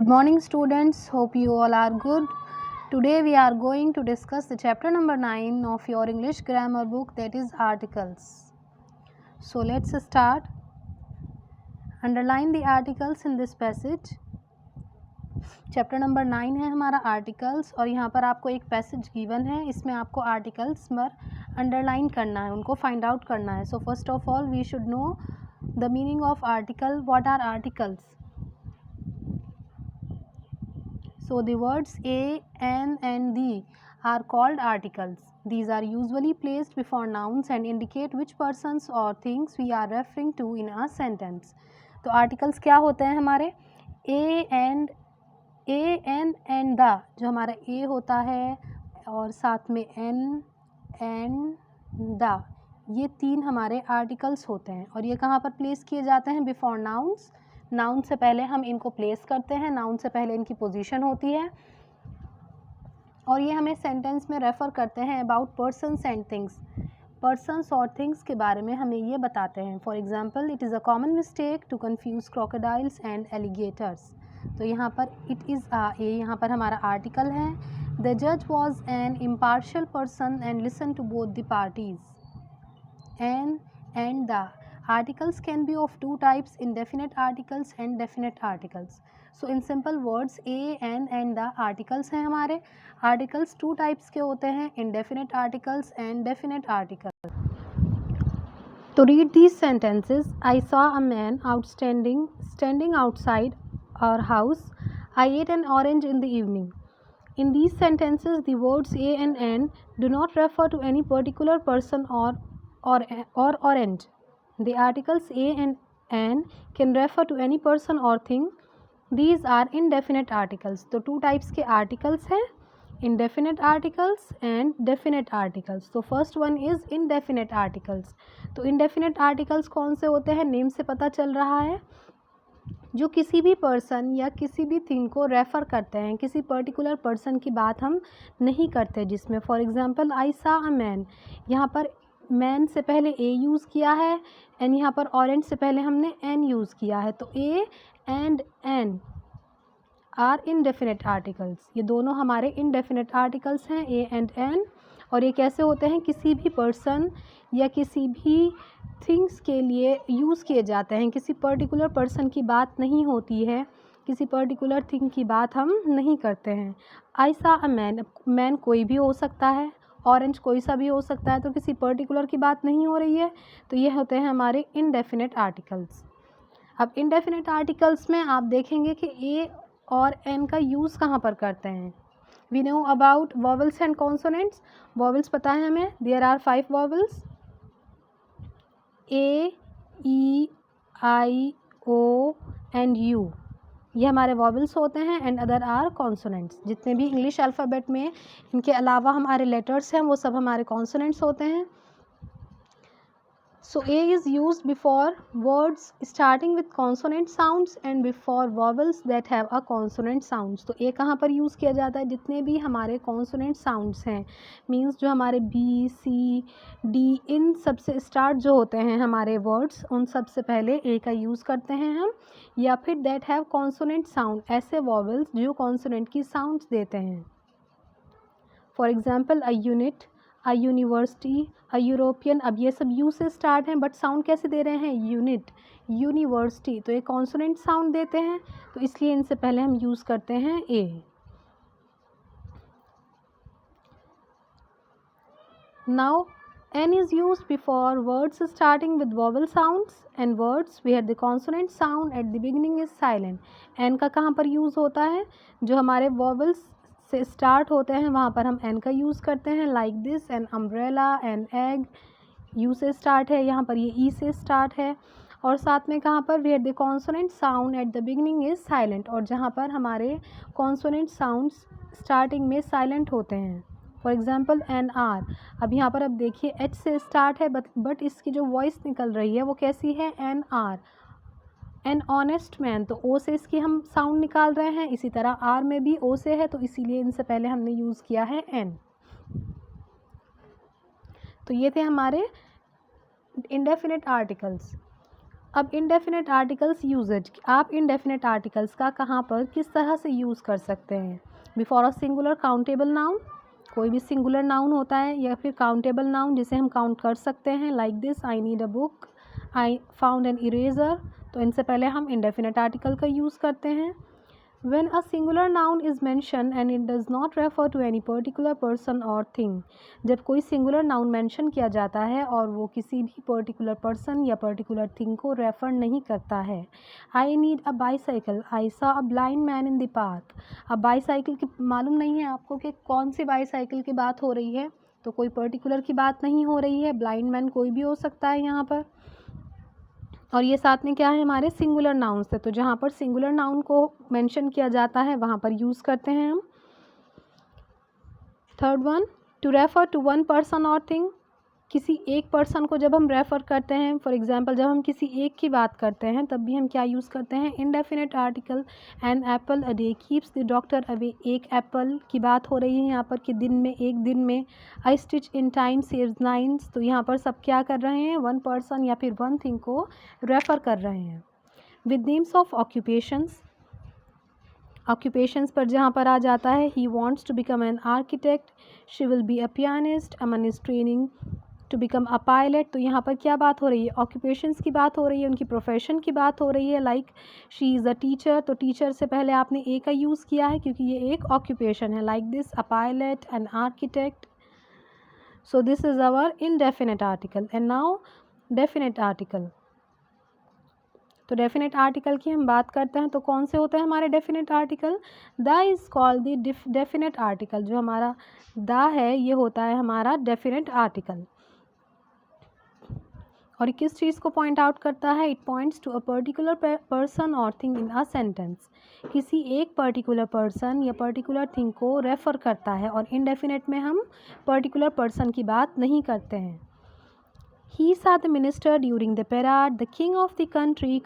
Good morning students, hope you all are good. Today we are going to discuss the chapter number 9 of your English grammar book, that is articles. So let's start. Underline the articles in this passage. Chapter number 9 है हमारा articles और यहाँ पर आपको एक passage given है, इसमें आपको आर्टिकल्स पर अंडरलाइन करना है, उनको फाइंड आउट करना है. So first of all we should know the meaning of article. What are articles? So the words a, an and the are called articles. These are usually placed before nouns and indicate which persons or things we are referring to in a sentence. तो articles क्या होते हैं हमारे? a and the, जो हमारा a होता है और साथ में n and the, ये तीन हमारे articles होते हैं और ये कहाँ पर प्लेस किए जाते हैं? Before nouns. नाउन से पहले हम इनको प्लेस करते हैं, नाउन से पहले इनकी पोजीशन होती है और ये हमें सेंटेंस में रेफ़र करते हैं about persons and things. Persons और थिंग्स के बारे में हमें ये बताते हैं. For example, it is a common mistake to confuse crocodiles and alligators. तो यहाँ पर इट इज़ ये यहाँ पर हमारा आर्टिकल है. द जज was an impartial person and listen to both the parties. And the articles can be of two types: indefinite articles and definite articles. So in simple words, a, an and the articles हैं हमारे. articles two types के होते हैं: indefinite articles and definite articles. To read these sentences, I saw a man standing outside our house. I ate an orange in the evening. In these sentences, the words a and an do not refer to any particular person or orange. The articles a and an can refer to any person or thing. These are indefinite articles. तो two types के articles हैं: indefinite articles and definite articles. तो first one is indefinite articles. तो indefinite articles कौन से होते हैं? Name से पता चल रहा है, जो किसी भी पर्सन या किसी भी थिंग को रेफ़र करते हैं. किसी पर्टिकुलर पर्सन की बात हम नहीं करते जिसमें. फॉर एग्जांपल, आई सा अ मैन, यहाँ पर मैन से पहले ए यूज़ किया है एंड यहाँ पर ऑरेंज से पहले हमने एन यूज़ किया है. तो a and an are indefinite articles. ये दोनों हमारे इनडेफिनेट आर्टिकल्स हैं, ए एंड एन. और ये कैसे होते हैं? किसी भी पर्सन या किसी भी थिंग्स के लिए यूज़ किए जाते हैं. किसी पर्टिकुलर पर्सन की बात नहीं होती है, किसी पर्टिकुलर थिंग की बात हम नहीं करते हैं. आई सा अ मैन, मैन कोई भी हो सकता है, ऑरेंज कोई सा भी हो सकता है, तो किसी पर्टिकुलर की बात नहीं हो रही है. तो ये होते हैं हमारे इनडेफिनेट आर्टिकल्स. अब इनडेफिनेट आर्टिकल्स में आप देखेंगे कि ए और एन का यूज़ कहाँ पर करते हैं. We know about vowels and consonants. Vowels पता है हमें. There are 5 vowels: A, E, I, O and U. ये हमारे वॉवल्स होते हैं. And other are consonants. जितने भी इंग्लिश अल्फ़ाबेट में इनके अलावा हमारे लेटर्स हैं वो सब हमारे कॉन्सोनेंट्स होते हैं. So A is used before words starting with consonant sounds and before vowels that have a consonant sounds. तो A कहाँ पर यूज़ किया जाता है? जितने भी हमारे consonant sounds हैं, मीन्स जो हमारे B, C, D, इन सब से स्टार्ट जो होते हैं हमारे वर्ड्स, उन सब से पहले A का यूज़ करते हैं हम. या फिर that have consonant sound, ऐसे vowels जो consonant की sounds देते हैं. For example, a unit, a university, a European. अब ये सब यू से स्टार्ट हैं बट साउंड कैसे दे रहे हैं? Unit, university. तो ये कॉन्सोनेंट साउंड देते हैं, तो इसलिए इनसे पहले हम यूज़ करते हैं A. Now an is use before words starting with vowel sounds and words where the consonant sound at the beginning is silent. An का कहाँ पर यूज़ होता है? जो हमारे वॉवल्स से स्टार्ट होते हैं वहाँ पर हम एन का यूज़ करते हैं. Like this, an umbrella, an egg. You से स्टार्ट है, यहाँ पर ये ई से स्टार्ट है. और साथ में कहाँ पर? Where the consonant sound at the beginning is silent. और जहाँ पर हमारे कॉन्सोनेंट साउंड्स स्टार्टिंग में साइलेंट होते हैं. For example, an hour. अब यहाँ पर अब देखिए एच से स्टार्ट है बट इसकी जो वॉइस निकल रही है वो कैसी है? An hour. An honest man, तो ओ से इसकी हम साउंड निकाल रहे हैं. इसी तरह आर में भी ओ से है, तो इसीलिए इनसे पहले हमने यूज़ किया है एन. तो ये थे हमारे इंडेफिनिट आर्टिकल्स. अब इनडेफिनेट आर्टिकल्स यूजेज, आप इनडेफिनेट आर्टिकल्स का कहाँ पर किस तरह से यूज़ कर सकते हैं। Before a singular countable noun, कोई भी सिंगुलर नाउन होता है या फिर काउंटेबल नाउन जिसे हम काउंट कर सकते हैं, like this, I need a book, I found an eraser, तो इनसे पहले हम इनडेफिनेट आर्टिकल का यूज़ करते हैं। When a singular noun is mentioned and it does not refer to any particular person or thing, जब कोई singular noun mention किया जाता है और वो किसी भी particular person या particular thing को refer नहीं करता है। I need a bicycle, I saw a blind man in the park। अब bicycle की मालूम नहीं है आपको कि कौन सी bicycle की बात हो रही है, तो कोई particular की बात नहीं हो रही है, blind man कोई भी हो सकता है यहाँ पर, और ये साथ में क्या है हमारे सिंगुलर नाउन से, तो जहाँ पर सिंगुलर नाउन को मेंशन किया जाता है वहाँ पर यूज़ करते हैं हम। Third one, to refer to one person और थिंग, किसी एक पर्सन को जब हम रेफ़र करते हैं, फॉर एग्जांपल जब हम किसी एक की बात करते हैं तब भी हम क्या यूज़ करते हैं, indefinite article. An apple a day keeps the doctor away, एक एप्पल की बात हो रही है यहाँ पर कि दिन में, एक दिन में। A stitch in time saves nines, तो यहाँ पर सब क्या कर रहे हैं, वन पर्सन या फिर वन थिंग को रेफ़र कर रहे हैं। With names of occupations, occupations पर जहाँ पर आ जाता है, he wants to become an architect, she will be a pianist, Aman is training to become a pilot, तो यहाँ पर क्या बात हो रही है, ऑक्यूपेशंस की बात हो रही है, उनकी प्रोफेशन की बात हो रही है। Like she is a teacher, तो टीचर से पहले आपने ए का यूज़ किया है क्योंकि ये एक ऑक्यूपेशन है, like this, a pilot, an architect. So this is our indefinite article. And now definite article, तो डेफिनेट आर्टिकल की हम बात करते हैं तो कौन से होते हैं हमारे definite article, the is called the definite article, जो हमारा द है ये होता है हमारा डेफिनेट आर्टिकल। और किस चीज़ को पॉइंट आउट करता है, it points to a particular person और थिंग इन अ सेंटेंस, किसी एक पर्टिकुलर पर्सन या पर्टिकुलर थिंग को रेफ़र करता है, और इनडेफिनेट में हम पर्टिकुलर पर्सन की बात नहीं करते हैं। He saw the minister during the parade. The king of the country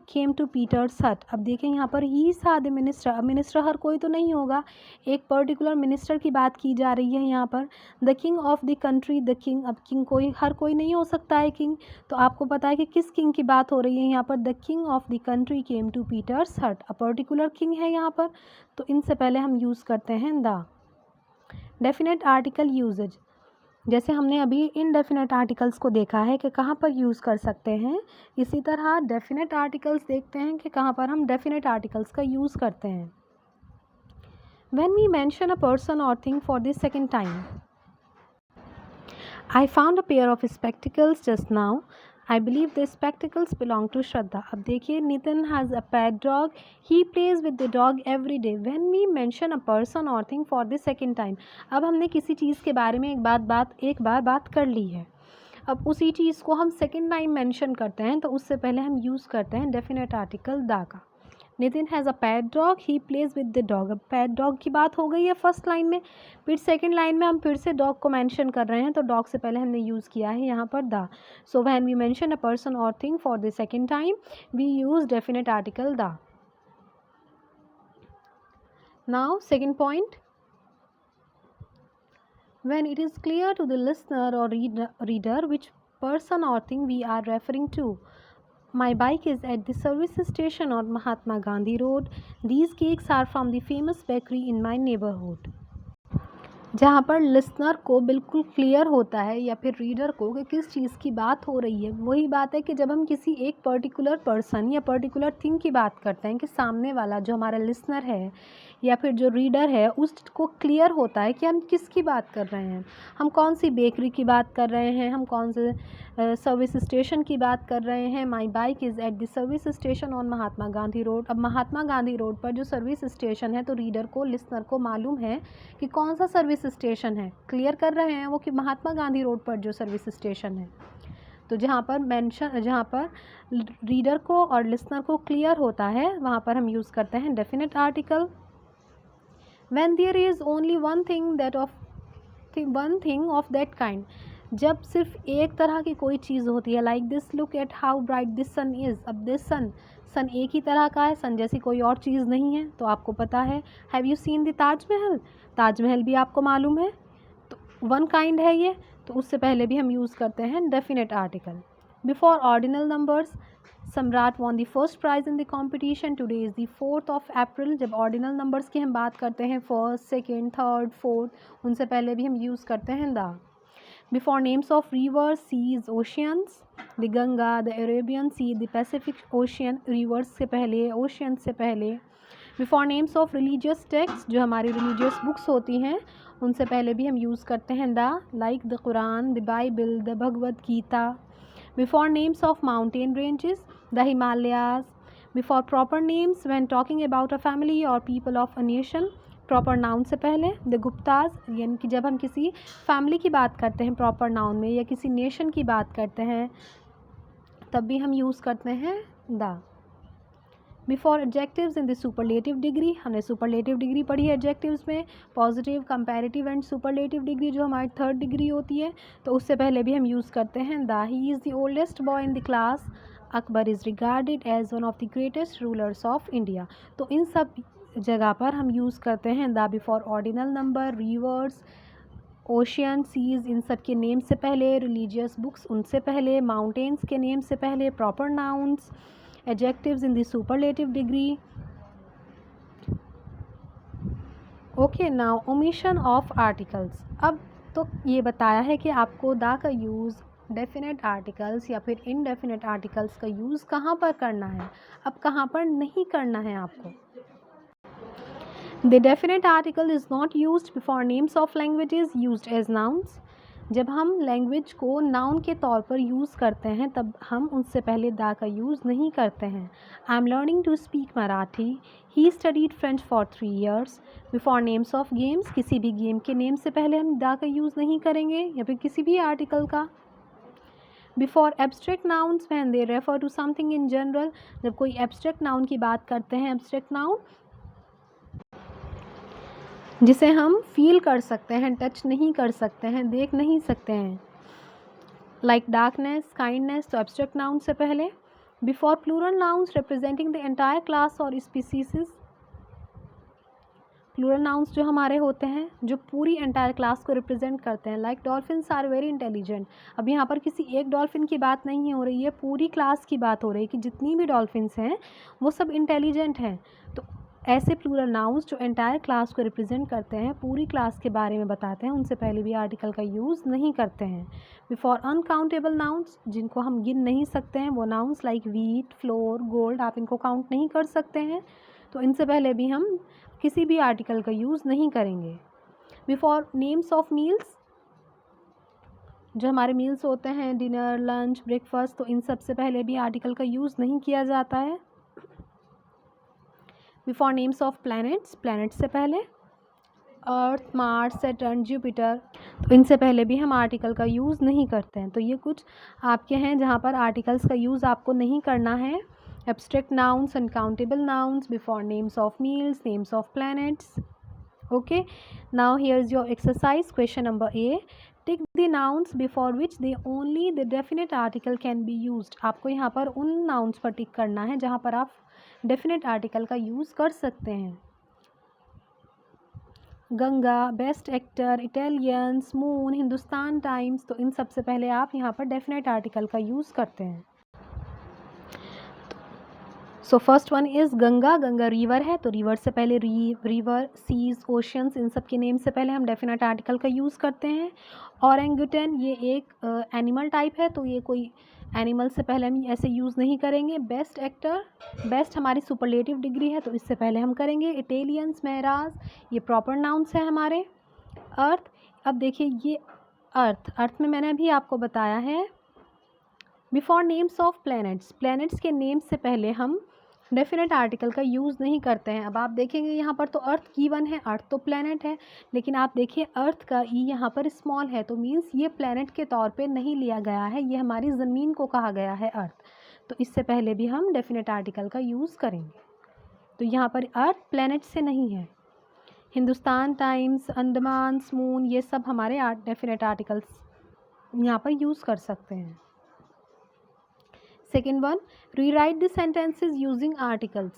came to Peter's hut. अब देखें यहाँ पर he saw the minister, अब मिनिस्टर हर कोई तो नहीं होगा, एक पर्टिकुलर मिनिस्टर की बात की जा रही है यहाँ पर। The king of the country, the king, अब king कोई हर कोई नहीं हो सकता है king, तो आपको पता है कि किस king की बात हो रही है यहाँ पर, the king of the country came to Peter's hut, a particular king है यहाँ पर, तो इनसे पहले हम यूज़ करते हैं the। डेफिनेट आर्टिकल यूजेज, जैसे हमने अभी इनडेफिनेट आर्टिकल्स को देखा है कि कहाँ पर यूज़ कर सकते हैं, इसी तरह डेफिनेट आर्टिकल्स देखते हैं कि कहाँ पर हम डेफिनेट आर्टिकल्स का यूज़ करते हैं। When we mention a person और thing for the second time, I found a pair of spectacles just now, I believe the spectacles belong to Shraddha. अब देखिए, Nitin has a pet dog, he plays with the dog every day. When we mention a person और thing for the second time, अब हमने किसी चीज़ के बारे में एक बार बात कर ली है, अब उसी चीज़ को हम सेकेंड टाइम मेंशन करते हैं, तो उससे पहले हम यूज़ करते हैं डेफिनेट आर्टिकल दा का। Nitin has a pet dog, he plays with the dog, अब पेट डॉग की बात हो गई है फर्स्ट लाइन में, फिर सेकंड लाइन में हम फिर से डॉग को मेंशन कर रहे हैं, तो डॉग से पहले हमने यूज़ किया है यहाँ पर the. So when we mention a person और thing for the second time, we use definite article the. Now second point, when it is clear to the listener or reader which person or thing we are referring to. My bike is at the service station on Mahatma Gandhi Road. These cakes are from the famous bakery in my neighborhood. जहाँ पर listener को बिल्कुल clear होता है या फिर reader को कि किस चीज़ की बात हो रही है, वही बात है कि जब हम किसी एक पर्टिकुलर पर्सन या पर्टिकुलर थिंग की बात करते हैं कि सामने वाला जो हमारा लिसनर है या फिर जो रीडर है उसको क्लियर होता है कि हम किसकी बात कर रहे हैं, हम कौन सी बेकरी की बात कर रहे हैं, हम कौन से सर्विस स्टेशन की बात कर रहे हैं। My bike is at the service station on Mahatma Gandhi road, अब महात्मा गांधी रोड पर जो सर्विस स्टेशन है, तो रीडर को, लिसनर को मालूम है कि कौन सा सर्विस स्टेशन है, क्लियर कर रहे हैं वो कि महात्मा गांधी रोड पर जो सर्विस स्टेशन है। तो जहाँ पर रीडर को और लिसनर को क्लियर होता है वहाँ पर हम यूज़ करते हैं definite article. When there is only one thing of that kind, जब सिर्फ एक तरह की कोई चीज़ होती है, like this, look at how bright this sun is. अब दिस सन एक ही तरह का है, सन जैसी कोई और चीज़ नहीं है, तो आपको पता है। Have you seen the Taj Mahal, Taj Mahal भी आपको मालूम है, तो वन काइंड है ये, तो उससे पहले भी हम यूज़ करते हैं definite article. Before ordinal numbers, Samrat won the first prize in the competition. Today is the 4th of April। जब ऑर्डिनल नंबर्स की हम बात करते हैं, फर्स्ट, सेकेंड, थर्ड, फोर्थ, उनसे पहले भी हम यूज़ करते हैं the. Before names of rivers, seas, oceans, the Ganga, the Arabian sea, the Pacific ocean, rivers से पहले, ओशियन से पहले। Before names of religious text, जो हमारी रिलीजियस बुक्स होती हैं, उनसे पहले भी हम यूज़ करते हैं the, like the Quran, the Bible, the Bhagavad Gita. Before names of mountain ranges, the Himalayas. Before proper names when talking about a family or people of a nation, proper noun से पहले द गुप्ताज, यानी कि जब हम किसी फैमिली की बात करते हैं प्रॉपर नाउन में, या किसी नेशन की बात करते हैं, तब भी हम यूज़ करते हैं the. Before adjectives in the superlative degree, हमने सुपरलेटिव डिग्री पढ़ी है एडजेक्टिव्स में, positive, comparative and superlative degree जो हमारी थर्ड डिग्री होती है, तो उससे पहले भी हम यूज़ करते हैं the. He is the oldest boy in the class, Akbar is regarded as one of the greatest rulers of India. तो इन सब जगह पर हम यूज़ करते हैं the before ordinal number, rivers, ocean, seas, इन सब के नेम से पहले, रिलीजियस बुक्स उनसे पहले, माउंटेन्स के नेम से पहले, proper nouns, adjectives in the superlative degree. Okay, now omission of articles. अब तो ये बताया है कि आपको द का यूज़ डेफिनेट आर्टिकल्स या फिर इनडेफिनेट आर्टिकल्स का यूज़ कहाँ पर करना है, अब कहाँ पर नहीं करना है आपको। The definite article is not used before names of languages used as nouns. जब हम लैंग्वेज को नाउन के तौर पर यूज़ करते हैं, तब हम उससे पहले द का यूज़ नहीं करते हैं। I am learning to speak Marathi, he studied French for 3 years। Before names of games, किसी भी गेम के नेम से पहले हम द का यूज़ नहीं करेंगे, या फिर किसी भी आर्टिकल का। Before abstract nouns when they refer to something in general, जब कोई एब्स्ट्रैक्ट नाउन की बात करते हैं, एब्स्ट्रैक्ट नाउन जिसे हम फील कर सकते हैं, टच नहीं कर सकते हैं, देख नहीं सकते हैं, लाइक डार्कनेस, काइंडनेस, तो एब्स्ट्रैक्ट नाउन से पहले। Before plural nouns representing the entire class और स्पीसीज, प्लूरल नाउन्स जो हमारे होते हैं जो पूरी एंटायर क्लास को रिप्रेजेंट करते हैं, like dolphins are very intelligent. अब यहाँ पर किसी एक डॉल्फिन की बात नहीं हो रही है, पूरी क्लास की बात हो रही है कि जितनी भी डॉल्फिन्स हैं वो सब इंटेलिजेंट हैं। तो ऐसे प्लूरल नाउन्स जो एंटायर क्लास को रिप्रेजेंट करते हैं, पूरी क्लास के बारे में बताते हैं, उनसे पहले भी आर्टिकल का यूज़ नहीं करते हैं। बिफोर अनकाउंटेबल नाउन्स, जिनको हम गिन नहीं सकते हैं, वो nouns like wheat, floor, gold, आप इनको काउंट नहीं कर सकते हैं, तो इनसे पहले भी हम किसी भी आर्टिकल का यूज़ नहीं करेंगे। बिफोर नेम्स ऑफ मील्स, जो हमारे मील्स होते हैं, डिनर, लंच, ब्रेकफास्ट, तो इन सब से पहले भी आर्टिकल का यूज़ नहीं किया जाता है। Before names of planets, planet से पहले अर्थ, मार्स, सैटर्न, जुपिटर, तो इनसे पहले भी हम आर्टिकल का यूज़ नहीं करते हैं। तो ये कुछ आपके हैं जहाँ पर आर्टिकल्स का यूज़ आपको नहीं करना है। Abstract nouns, uncountable nouns, before names of meals, names of planets. Okay, now here is your exercise question number A. Tick the nouns before which they only the definite article can be used. आपको यहाँ पर उन nouns पर टिक करना है जहाँ पर आप डेफिनेट आर्टिकल का यूज़ कर सकते हैं। Ganga, best actor, Italians, moon, Hindustan times, तो इन सब से पहले आप यहाँ पर डेफिनेट आर्टिकल का यूज़ करते हैं। So first one is Ganga. Ganga river है, तो रिवर से पहले रिवर, सीज, ओशंस, इन सब के नेम से पहले हम डेफिनेट आर्टिकल का यूज़ करते हैं। औरंगुटन, ये एक एनिमल टाइप है, तो ये कोई एनिमल से पहले हम ऐसे यूज़ नहीं करेंगे। बेस्ट एक्टर, बेस्ट हमारी सुपरलेटिव डिग्री है, तो इससे पहले हम करेंगे। इटालियंस, महराज, ये प्रॉपर नाउन्स हैं हमारे। अर्थ, अब देखिए ये अर्थ में मैंने अभी आपको बताया है before names of planets, planets के नेम से पहले हम डेफिनेट आर्टिकल का यूज़ नहीं करते हैं। अब आप देखेंगे यहाँ पर तो अर्थ गिवन है, अर्थ तो प्लैनेट है, लेकिन आप देखिए अर्थ का ई यहाँ पर स्मॉल है, तो मीन्स ये प्लैनेट के तौर पे नहीं लिया गया है, ये हमारी ज़मीन को कहा गया है अर्थ, तो इससे पहले भी हम डेफिनेट आर्टिकल का यूज़ करेंगे। तो यहाँ पर अर्थ प्लैनेट से नहीं है। हिंदुस्तान टाइम्स, अंडमान, मून, ये सब हमारे डेफिनेट आर्टिकल्स यहाँ पर यूज़ कर सकते हैं। Second one, rewrite the sentences using articles.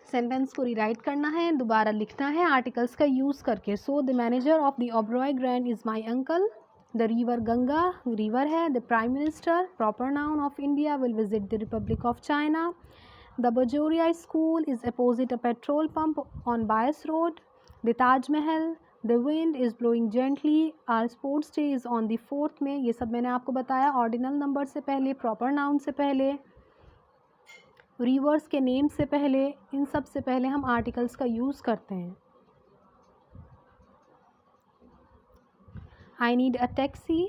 Sentence को रीराइट करना है, दोबारा लिखना है आर्टिकल्स का यूज़ करके। So the manager of the Oberoi Grand is my uncle, the river Ganga river है. The prime minister proper noun of India will visit the Republic of China. The Bajoria school is opposite a petrol pump on Beas road. The Taj Mahal. The wind is blowing gently. Are sports day is on the 4th में. ये सब मैंने आपको बताया ordinal number से पहले, proper noun से पहले, रिवर्स के नेम से पहले, इन सब से पहले हम आर्टिकल्स का यूज़ करते हैं. I need a taxi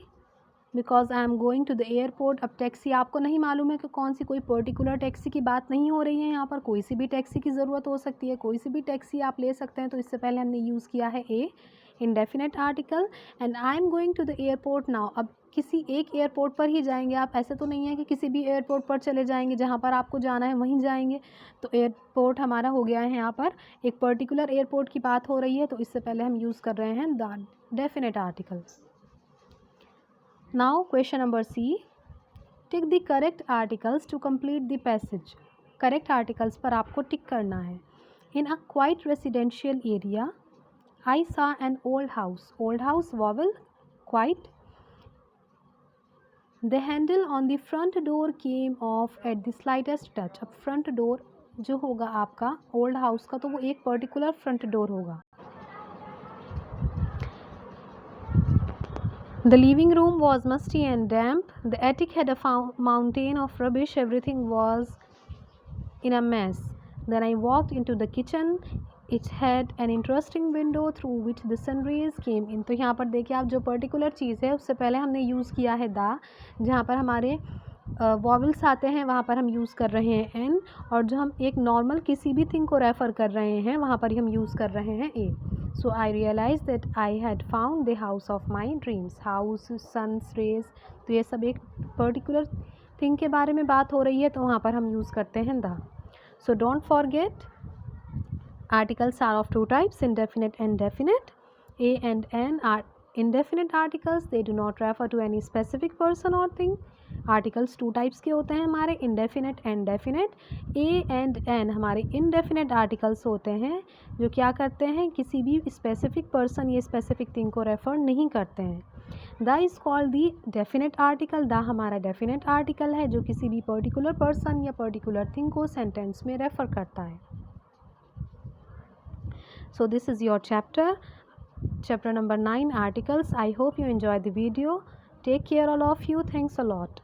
because I am going to the airport. अब टैक्सी आपको नहीं मालूम है कि कौन सी, कोई पर्टिकुलर टैक्सी की बात नहीं हो रही है यहाँ पर. कोई सी भी टैक्सी की ज़रूरत हो सकती है, कोई सी भी टैक्सी आप ले सकते हैं. तो इससे पहले हमने यूज़ किया है a indefinite article. And I am going to the airport now. अब किसी एक एयरपोर्ट पर ही जाएंगे आप, ऐसे तो नहीं है कि किसी भी एयरपोर्ट पर चले जाएंगे, जहाँ पर आपको जाना है वहीं जाएंगे. तो एयरपोर्ट हमारा हो गया है यहाँ पर, एक पर्टिकुलर एयरपोर्ट की बात हो रही है. तो इससे पहले हम यूज़ कर रहे हैं the definite article. Now question number C. Tick the correct articles to complete the passage. Correct articles पर आपको टिक करना है. In a quiet residential area, I saw an old house. Old house vowel, quiet. The handle on the front door came off at the slightest touch. अब front door जो होगा आपका old house का, तो वो एक particular front door होगा. The living room was musty and damp. The attic had a mountain of rubbish. Everything was in a mess. Then I walked into the kitchen. It had an interesting window through which the sun rays came in. तो यहाँ पर देखिए आप, जो particular चीज़ है उससे पहले हमने यूज़ किया है द. जहाँ पर हमारे वॉवल्स आते हैं वहाँ पर हम यूज़ कर रहे हैं एन. और जो हम एक नॉर्मल किसी भी थिंग को रेफ़र कर रहे हैं वहाँ पर हम यूज़ कर रहे हैं ए. So I realized that I had found the house of my dreams. House, sun's rays, तो ये सब एक पर्टिकुलर थिंग के बारे में बात हो रही है, तो वहाँ पर हम यूज़ करते हैं the. So don't forget, articles are of two types, indefinite and definite. A and N are indefinite articles. They do not refer to any specific person or thing. Articles two types के होते हैं हमारे, indefinite and definite. A and an हमारे indefinite articles होते हैं, जो क्या करते हैं, किसी भी स्पेसिफिक पर्सन या स्पेसिफिक थिंग को रेफ़र नहीं करते हैं. The is called the definite article. The हमारा डेफिनेट आर्टिकल है जो किसी भी पर्टिकुलर पर्सन या पर्टिकुलर थिंग को सेंटेंस में रेफ़र करता है. So this is your chapter number 9, articles. I hope you enjoyed the video. Take care all of you. Thanks a lot.